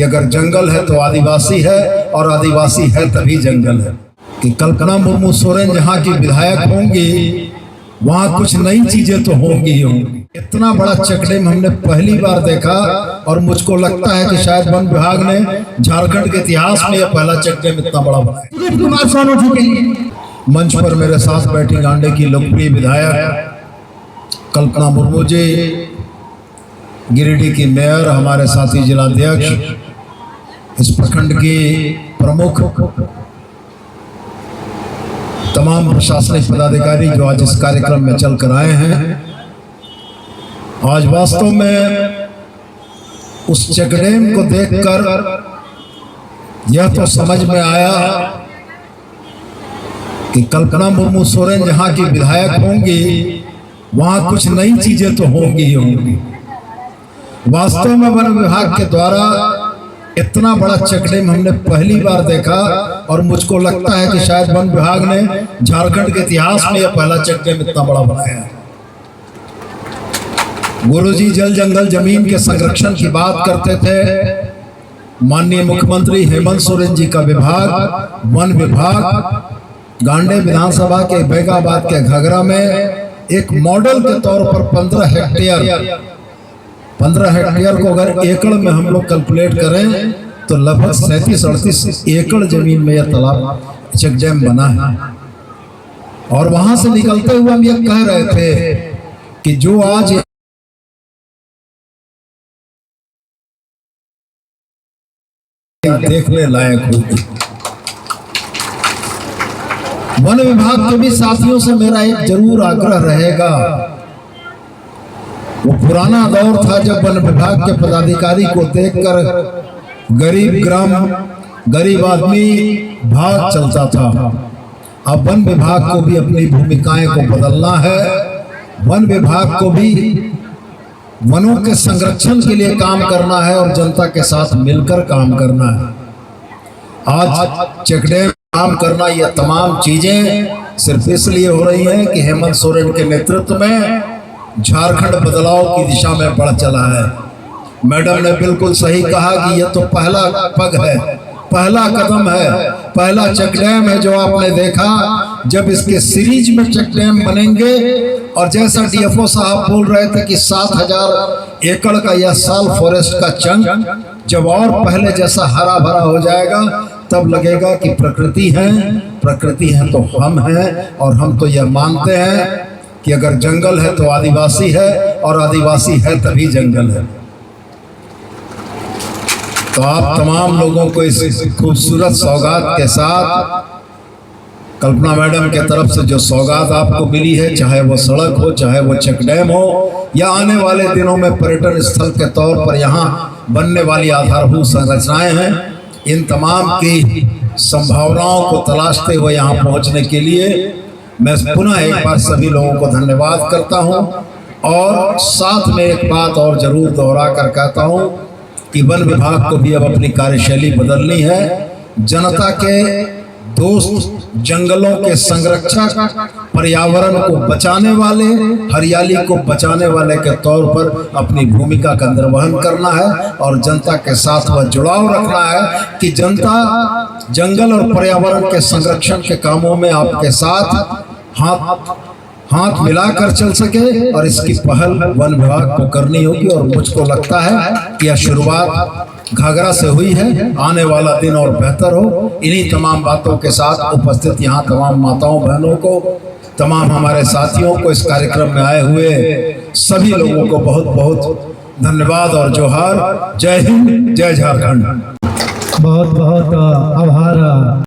कि अगर जंगल है तो आदिवासी है और आदिवासी है तभी जंगल है। कि कल्पना मुर्मू सोरेन जहाँ की विधायक होंगी वहाँ कुछ नई चीजें तो होंगी ही होंगी। इतना बड़ा चेकडेम हमने पहली बार देखा और मुझको लगता है कि शायद वन विभाग ने झारखंड के इतिहास में यह पहला चेकडेम इतना बड़ा बनाया। मंच पर मेरे साथ बैठी गांडे की लोकप्रिय विधायक कल्पना मुर्मू जी, गिरिडीह की मेयर, हमारे साथी जिलाध्यक्ष, इस प्रखंड की प्रमुख, तमाम प्रशासनिक पदाधिकारी जो आज इस कार्यक्रम में चल कर आए हैं। आज वास्तव में उस चेकडेम को देखकर यह तो समझ में आया कि कल्पना मुर्मू सोरेन जहाँ की विधायक होंगी वहाँ कुछ नई चीजें तो होंगी ही होंगी। वास्तव में वन विभाग के द्वारा इतना बड़ा चेकडेम हमने पहली बार देखा और मुझको लगता है कि शायद वन विभाग ने झारखंड के इतिहास में यह पहला चेकडेम इतना बड़ा बनाया। गुरुजी जल जंगल जमीन के संरक्षण की बात करते थे। माननीय मुख्यमंत्री हेमंत सोरेन जी का विभाग, वन विभाग, गांडे विधानसभा के बेगाबाद के घगरा में एक मॉडल के तौर पर 15 हेक्टेयर को अगर एकड़ में हम लोग कैलकुलेट करें तो लगभग 37-38 एकड़ जमीन में यह तालाब चेकडेम बना है। और वहां से निकलते हुए हम ये कह रहे थे कि जो आज देखने लायक होगी। वन विभाग के भी साथियों से मेरा एक जरूर आग्रह रहेगा। वो पुराना दौर था जब वन विभाग के पदाधिकारी को देखकर गरीब ग्राम, गरीब आदमी भाग चलता था। अब वन विभाग को भी अपनी भूमिकाएं को बदलना है। वन विभाग को भी वनों के संरक्षण के लिए काम करना है और जनता के साथ मिलकर काम करना है। आज चेकडेम काम करना, ये तमाम चीजें सिर्फ इसलिए हो रही हैं कि हेमंत सोरेन के नेतृत्व में झारखंड बदलाव की दिशा में बढ़ चला है। मैडम ने बिल्कुल सही कहा कि यह तो पहला पग है, पहला कदम है, पहला चेकडेम है जो आपने देखा। जब इसके सीरीज में चेकडेम बनेंगे और जैसा डीएफओ साहब बोल रहे थे कि 7000 एकड़ का यह साल फॉरेस्ट का चंक जब और पहले जैसा हरा भरा हो जाएगा तब लगेगा कि प्रकृति है तो हम हैं। और हम तो यह मानते हैं कि अगर जंगल है तो आदिवासी है और आदिवासी है तभी जंगल है। तो आप तमाम लोगों को इस खूबसूरत सौगात के साथ, कल्पना मैडम के तरफ से जो सौगात आपको मिली है, चाहे वो सड़क हो, चाहे वो चेकडेम हो, या आने वाले दिनों में पर्यटन स्थल के तौर पर यहाँ बनने वाली आधारभूत संरचनाएं हैं, इन तमाम की संभावनाओं को तलाशते हुए यहाँ पहुँचने के लिए मैं पुनः एक बार सभी लोगों को धन्यवाद करता हूँ। और साथ में एक बात और जरूर दोहरा कर कहता हूँ कि वन विभाग को भी अब अपनी कार्यशैली बदलनी है। जनता के दोस्त, जंगलों के संरक्षक, पर्यावरण को बचाने वाले, हरियाली को बचाने वाले के तौर पर अपनी भूमिका का निर्वहन करना है और जनता के साथ वह जुड़ाव रखना है कि जनता जंगल और पर्यावरण के संरक्षण के कामों में आपके साथ हाथ मिलाकर चल सके। और इसकी पहल वन विभाग को करनी होगी और मुझको लगता है कि यह शुरुआत घाघरा से हुई है। आने वाला दिन और बेहतर हो। इन्हीं तमाम बातों के साथ उपस्थित यहाँ तमाम माताओं बहनों को, तमाम हमारे साथियों को, इस कार्यक्रम में आए हुए सभी लोगों को बहुत बहुत धन्यवाद और जोहार। जय हिंद, जय झारखंड। बहुत बहुत आभार।